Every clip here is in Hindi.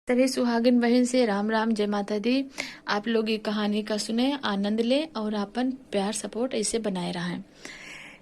सभी सुहागिन बहन से राम राम, जय माता दी। आप लोग ये कहानी का सुने, आनंद लें और अपन प्यार सपोर्ट ऐसे बनाए रहें।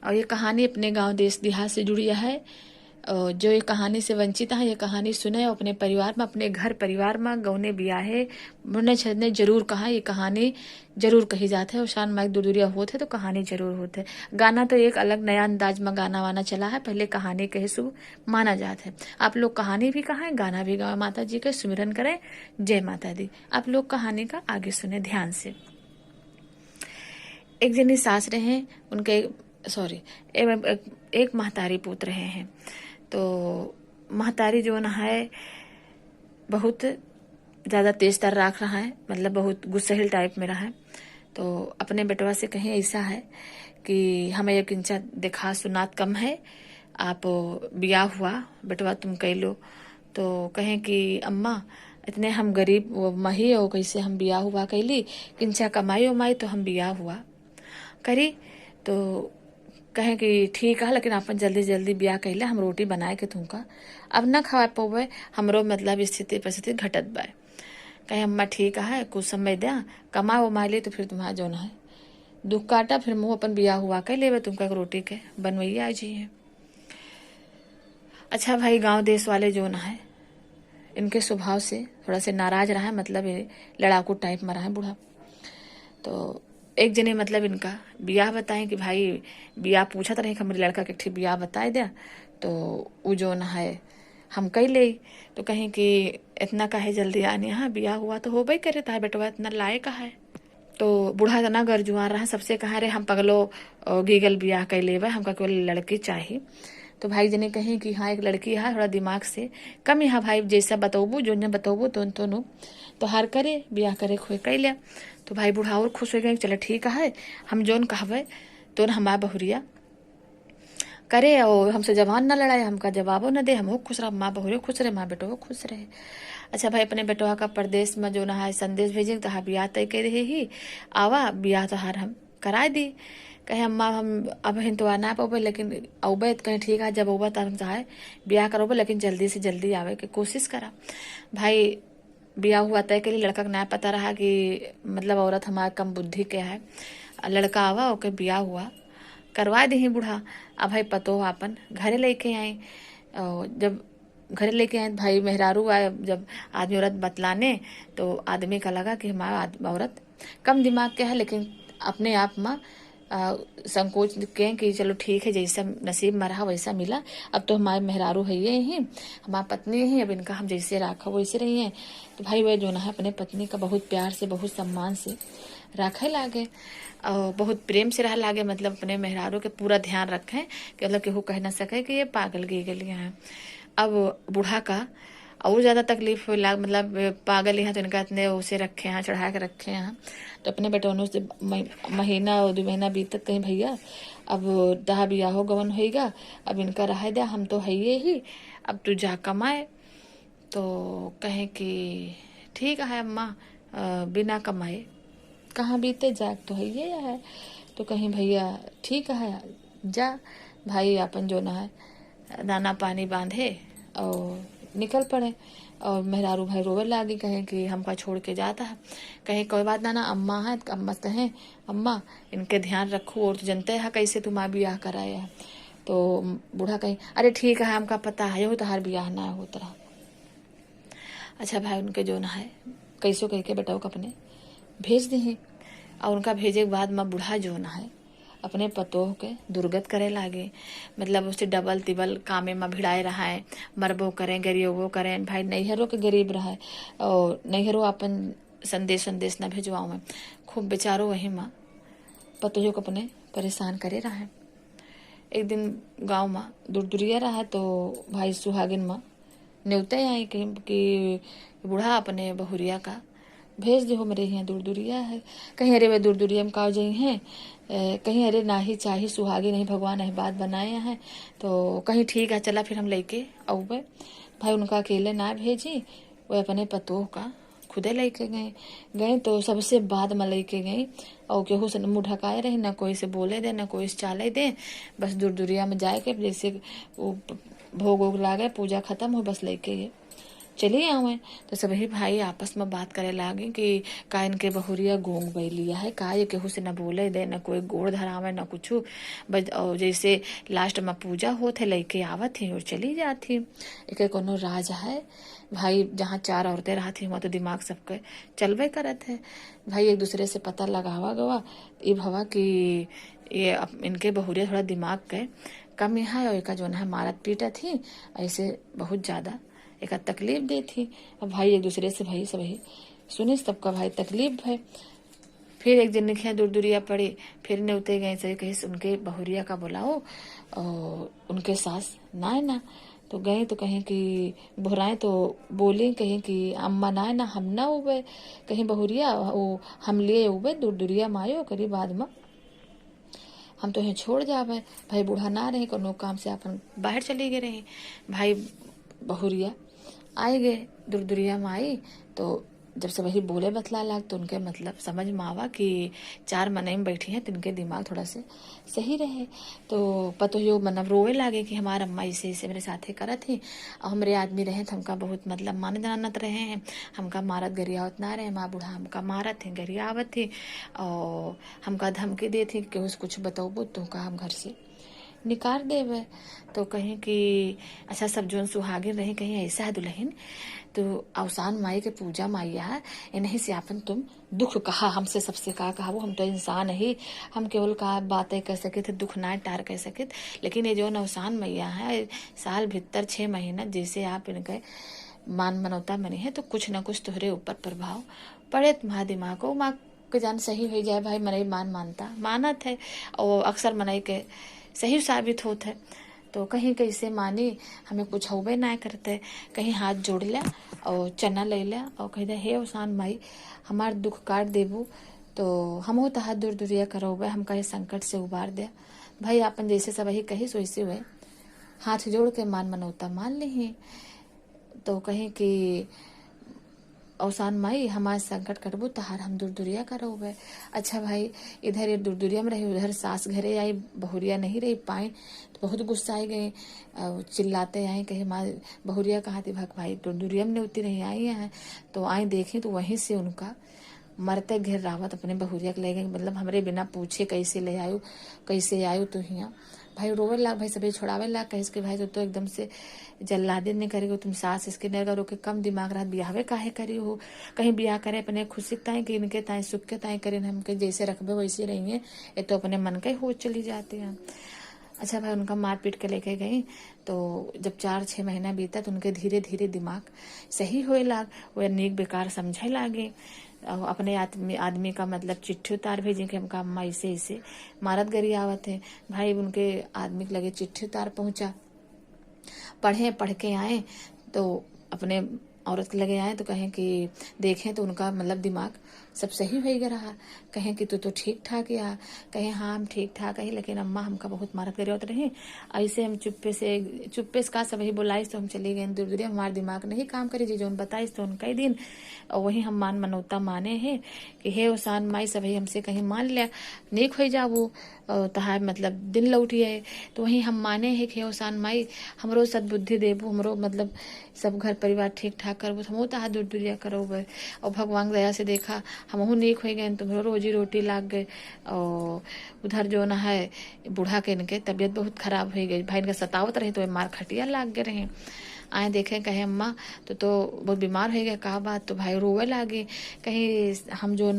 और ये कहानी अपने गांव देश देहात से जुड़ी है। और जो ये कहानी से वंचित है, ये कहानी सुने और अपने परिवार में, अपने घर परिवार में गौने ब्याहे मुन्ने छदने जरूर कहा। ये कहानी जरूर कही जाते है और शान माइक दूर दूरिया होते तो कहानी जरूर होते। गाना तो एक अलग नया अंदाज में गाना वाना चला है, पहले कहानी कहे शुभ माना जाता है। आप लोग कहानी भी कहा, गाना भी गाओ, माता जी के सुमिरन करें, जय माता दी। आप लोग कहानी का आगे सुने ध्यान से। एक जनी सास रहे, उनके सॉरी एक महतारी पूत रहे हैं। तो महतारी जो न है बहुत ज़्यादा तेज तर राख रहा है, मतलब बहुत गुस्सेहिल टाइप में रहा है। तो अपने बेटवा से कहें ऐसा है कि हमें एक इंचा देखा सुनात कम है, आप ब्याह हुआ बेटवा तुम कह लो। तो कहें कि अम्मा इतने हम गरीब मही हो, कैसे हम ब्याह हुआ कैली, किंचा कमाई उमाई तो हम ब्याह हुआ करी। तो कहें कि ठीक है, लेकिन अपन जल्दी जल्दी ब्याह कैले, हम रोटी बनाए के तुमका अब न खवा पोबे, हमरो मतलब स्थिति परिस्थिति घटत बाय। कहे अम्मा ठीक है, कुछ समय दे, कमा उमा ली तो फिर तुम्हारा जो है दुख काटा, फिर मुँह अपन ब्याह हुआ कह ले तुमका रोटी के बनवैया आ जी है। अच्छा भाई, गांव देश वाले जो ना है इनके स्वभाव से थोड़ा से नाराज रहा है, मतलब ये लड़ाकू टाइप में रहा है बूढ़ा। तो एक जने मतलब इनका ब्याह बताए कि भाई ब्याह पूछा तो रहे कि हमारे लड़का के ठीक ब्याह बताए दे। तो वो जो न है हम कह ले। तो कहें कि इतना काहे जल्दी आने, हाँ ब्याह हुआ तो हो भाई करे, ताहे बेटवा इतना लाए का है। तो बूढ़ा इतना गरजुआ रहा, सबसे कहा रे हम पगलो गीगल ब्याह कह ले, हमका केवल लड़की चाहिए। तो भाई जने कहें कि हाँ एक लड़की है, थोड़ा दिमाग से कम है भाई, जैसा बतौबू जो न बतौबू तो हर करे ब्याह करे खोए कह लिया। तो भाई बूढ़ा और खुश हो गए, चलो ठीक है, हम जोन कहवे तो हमारा बहुरिया करे और हमसे जवान न लड़ाए, हमका जवाबो न दे, हम खुश रहा, माँ बहुरे खुश रहे, माँ बेटो खुश रहे। अच्छा भाई, अपने बेटवा का प्रदेश में जो ना है संदेश भेजे तो ब्याह तय कर रहे ही आवा, ब्याह तो हार हम कराए दी। कहे अम्मा हम अब हिन तो आना पाबे, लेकिन अबे कहीं ठीक है, जब अबा तब चाहे ब्याह करोबे, लेकिन जल्दी से जल्दी आवे की कोशिश करा। भाई ब्याह हुआ तय के लिए लड़का को ना पता रहा कि मतलब औरत हमारा कम बुद्धि के है। लड़का आवा ओके ब्याह हुआ करवा दी बूढ़ा। अब भाई पतो अपन घरे लेके आए, और जब घरे लेके आए भाई मेहरारू आए, जब आदमी औरत बतलाने तो आदमी का लगा कि हमारा औरत कम दिमाग के है, लेकिन अपने आप में संकोच के कि चलो ठीक है, जैसा नसीब में रहा वैसा मिला। अब तो हमारे मेहरारू है ये ही, हमारी पत्नी ही, अब इनका हम जैसे रखा वैसे रही हैं। तो भाई वह जो ना है अपने पत्नी का बहुत प्यार से बहुत सम्मान से रखे लागे और बहुत प्रेम से रह लागे, मतलब अपने मेहरारू के पूरा ध्यान रखें कि मतलब केहू कह ना सके कि ये पागल गलियाँ हैं। अब बूढ़ा का और ज़्यादा तकलीफ होला, मतलब पागल यहाँ तो इनका इतने उसे रखे हैं, चढ़ा के रखे हैं। तो अपने बेटों से महीना और 2 महीना बीतत कहीं भैया अब दहा बिया हो गवन होगा, अब इनका रह दे, हम तो है ये ही, अब तू जा कमाए। तो कहें कि ठीक है अम्मा, बिना कमाए कहाँ बीते, जाग तो है ये है। तो कहीं भैया ठीक है जा भाई, अपन जो ना है दाना पानी बांधे और निकल पड़े। और मेहरारू भाई रोवे लागी, कहें कि हमका छोड़ के जाता है। कहें कोई बात ना, अम्मा है अम्मा कहें अम्मा इनके ध्यान रखो, और तो जनते है कैसे तुम्हारा ब्याह कराया है। तो बूढ़ा कहीं अरे ठीक है, हमका पता है हो तहार ब्याह ना हो तरह। अच्छा भाई, उनके जो ना है कैसो कह के बेटा को अपने भेज दी। और उनका भेजे के बाद माँ बूढ़ा जो ना है अपने पतोह के दुर्गत करे लागे, मतलब उससे डबल तिबल कामे में भिड़ाए रहा है, मरबो करें गरीबो करें। भाई नैहरों के गरीब रहा है और नैहरों अपन संदेश न भेजवाओ में, खूब बेचारो वही माँ पतोह को अपने परेशान करे रहा है। एक दिन गाँव में दूर रहा है, तो भाई सुहागिन माँ न्योते आई कि बूढ़ा अपने बहुरिया का भेज दे हो, मेरे यहाँ दूर दूरिया है। कहीं अरे वे दूर दूरिया में काव जाई हैं, कहीं अरे ना ही चाहिए सुहागी नहीं भगवान है बात बनाए हैं। तो कहीं ठीक है चला फिर हम लेके आऊबे। भाई उनका अकेले ना भेजी, वो अपने पतोह का खुदे लेके गए तो सबसे बाद में लेके गई। और केहू से मुँह ढकाए रहे, ना कोई से बोले दे ना कोई से चाले दे, बस दूर दूरिया में जाए के जैसे वो भोग वोग लागे पूजा खत्म हो बस लेके गए। चले आवे। तो सभी भाई आपस में बात करे लागे कि का इनके बहुरिया गोंग बैलिया है, का ये केहू से न बोले दे, न कोई गोड़ धरावे, न कुछ। और जैसे लास्ट में पूजा होत है, लइके आवत थी और चली जाती। एक कोनो राज है भाई, जहाँ 4 औरतें रहती वहाँ तो दिमाग सबके चलबे करत है भाई। एक दूसरे से पता लगावा गवा ये भवा कि ये इनके बहुरिया थोड़ा दिमाग के कम है, और एक जो है मारत पीटा थी ऐसे बहुत ज्यादा एक तकलीफ दी थी। अब भाई एक दूसरे से भाई सब सुने, सबका भाई तकलीफ है। फिर एक दिन निखिया दूर दूरिया पड़ी, फिर नेवते गए सही कहीं उनके बहुरिया का बुलाओ, और उनके सास ना तो गए तो कहें कि बोहराए तो बोले कहें कि अम्मा ना हम ना उबे, कहीं बहुरिया वो हम लिए उबे दूर दूरिया मायो करी बाद में हम तो यहाँ छोड़ जावे। भाई बूढ़ा ना रहे, कोनो काम से अपन बाहर चले गए रहे। भाई बहुरिया आए गए दूर दूरिया में आई, तो जब से वही बोले बतला लाग तो उनके मतलब समझ में आवा कि 4 मने में बैठी हैं तो इनके दिमाग थोड़ा से सही रहे। तो पतो यो मतलब रोए लागे कि हमारा अम्मा इसे मेरे साथे करत थी, और हमारे आदमी रहे तो हमका बहुत मतलब मान जानत रहे हैं, हमका मारत गरियावत ना रहे। माँ बूढ़ा हमका मारत थे, गरियावत थी, और हमका धमकी दे थी कि कुछ बताओ तो का हम घर से निकाल देवे। तो कहीं कि अच्छा सब जोन सुहागिन रहे कहीं ऐसा है दुल्हन, तो अवसान माई के पूजा माइया है, इन्हीं से आपन तुम दुख कहा हमसे सबसे कहा वो हम तो इंसान ही, हम केवल का बातें कह सके थे, दुख ना टार कह सके। लेकिन ये जो अवसान मैया है साल भीतर 6 महीना जैसे आप इनके मान मनौता मनी है, तो कुछ न कुछ तुहरे ऊपर प्रभाव पड़े तुम्हारा दिमाग को। माँ के जान सही हो जाए भाई, मनई मानता मानत है, और अक्सर मनई के सही साबित होत है। तो कहीं कैसे मानी हमें कुछ होबे ना करते, कहीं हाथ जोड़ लिया और चना ले लिया और कह दे हे अवसान माई हमार दुख काट देबू, तो हम तहार दूर दूरिया करोबे, हम कहे संकट से उबार दे। भाई अपन जैसे सब ही कही सोइसे हुए हाथ जोड़ के मान मनौता मान ली। तो कहीं कि अवसान माई हमारे संकट कटबू तहार हम दूर दूरिया करोगे। अच्छा भाई इधर ये दूर दूरिया में रही, उधर सास घरे आई, बहुरिया नहीं रही पाए तो बहुत गुस्सा आई गए, चिल्लाते आए कहे माँ बहुरिया कहाँ थी भग भाई दूर दूरिया में उतनी नहीं आई है। तो आए देखें तो वहीं से उनका मरते घेर रावत अपने बहुरिया के ले गए, मतलब हमरे बिना पूछे कैसे ले आयु, कैसे आयु तो हिया। भाई रोवे लाग, भाई सभी छोड़ावे लाग, कहे कि भाई तो एकदम से जल्लादी नहीं करेगो, तुम सास इसके नहीं करो कि कम दिमाग रहा ब्याहवे काहे करी हो, कहीं ब्याह करे अपने खुशी ताए कि इनके ताए सुख के ताए करें, हमके जैसे रखबे वैसे रहेंगे, ये तो अपने मन के हो चली जाते हैं। अच्छा भाई उनका मार पीट के लेके गई, तो जब 4-6 महीना बीता तो उनके धीरे धीरे दिमाग सही होए लाग, वो नीक बेकार समझे लागे। अपने आदमी का मतलब चिट्ठी उतार भेजे कि हमका अम्मा इसे इसे मारत गरी आवत है। भाई उनके आदमी के लगे चिट्ठी उतार पहुंचा, पढ़ के आए तो अपने औरत के लगे आए तो कहें कि देखें तो उनका मतलब दिमाग सब सही हो गया रहा। कहें कि तू तो ठीक ठाक या, कहें हाँ हम ठीक ठाक है, लेकिन अम्मा हमका बहुत मारत करे होते रहे। ऐसे हम चुप्पे से का सब ही बुलाइस तो हम चले गए दूर दूर, हमारा दिमाग नहीं काम करे जी जो बताइस तो उनका ही दिन। और वही हम मान मनौता माने हैं कि हे ओसान माई सब हमसे कहीं मान लिया नेक हो जाबू तहार मतलब दिन लौटी है, तो वही हम माने हैं कि ओसान माई हमरो सद्बुद्धि देबू, हमरो मतलब सब घर परिवार ठीक ठाक करबू, हमो तहार दूर दूरिया करोगे। और भगवान दया से देखा हमहू नेक हो गए, तुम्हारो रोजी रोटी लाग गए। और उधर जो ना है बूढ़ा के इनके तबीयत बहुत खराब हो गई, भाई इनका सतावत रहे तो मार खटिया लाग गए रहे। आए देखे कहे अम्मा तो बहुत बीमार हो गया, कहा बात, तो भाई रोवे लागे कहीं हम जो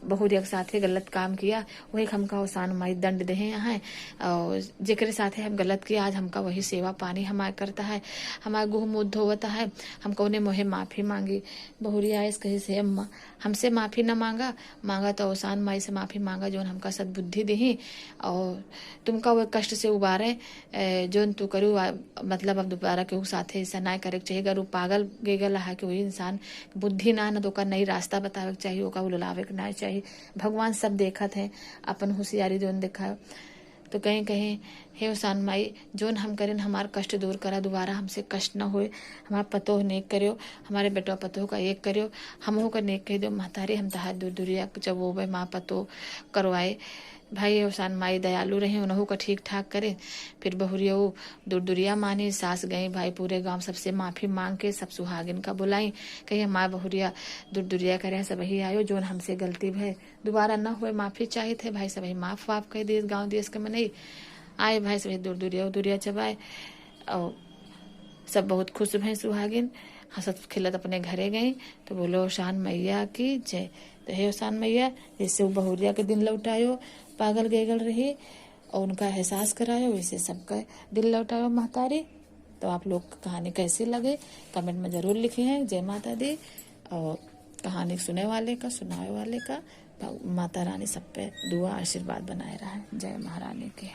बहुरिया के साथे गलत काम किया वही हमका ओसान माई दंड दे यहाँ, और जेकरे साथे हम गलत किया आज हमका वही सेवा पानी हमारे करता है, हमारे गुह मुँह धोवता है, हमको उन्हें मोहे माफी मांगी। बहुरिया इस कही से अम्मा हमसे माफी न मांगा तो ओसान माई से माफी मांगा जो हमका सद्बुद्धि दही, और तुमका वो कष्ट से उबारे जो तू करू, मतलब अब दोबारा केहू साथे ऐसा ना करे चाहिए। अगर वो पागल गेगल है कि वही इंसान बुद्धि ना तो ओका नई रास्ता बतावे के चाहिए, ओका उललावे के ना चाहिए। भगवान सब देखत है, अपन होशियारी जोन देखा। तो कहीं कहीं हे ओसान माई जोन हम करें हमार कष्ट दूर करा, दोबारा हमसे कष्ट न होए, हमारा पतोह नेक करियो, हमारे बेटवा पतोह का एक करियो, हमहो का नेक कह दो महतारी हम तहार दूर दूरिया जब वो माँ पतोह करवाए भाई एहसान माई दयालु रहे, उन्हों का ठीक ठाक करे। फिर बहुरिया दूर दुरिया मानी, सास गई भाई पूरे गांव सबसे माफी मांग के सब सुहागिन का बुलाई, कही माँ बहुरिया दूर दुरिया करे सब ही आयो, जोन हमसे गलती भय दोबारा न हुए, माफी चाहिए थे भाई सभी माफ वाफ कह दिए गाँव देश के मनई आए भाई सभी दूर दुरिया चबाए और सब बहुत खुश भय सुहागिन हंसत खिलत अपने घरे गई। तो बोलो शान मैया की जय। तो हे शान मैया जैसे वो बहुरिया के दिन लौटायो पागल गेगल रही और उनका एहसास करायो, वैसे सबका दिल लौटायो महतारी। तो आप लोग कहानी कैसी लगे कमेंट में ज़रूर लिखे हैं। जय माता दी। और कहानी सुने वाले का सुनाए वाले का माता रानी सब पे दुआ आशीर्वाद बनाए रहा है। जय महारानी की।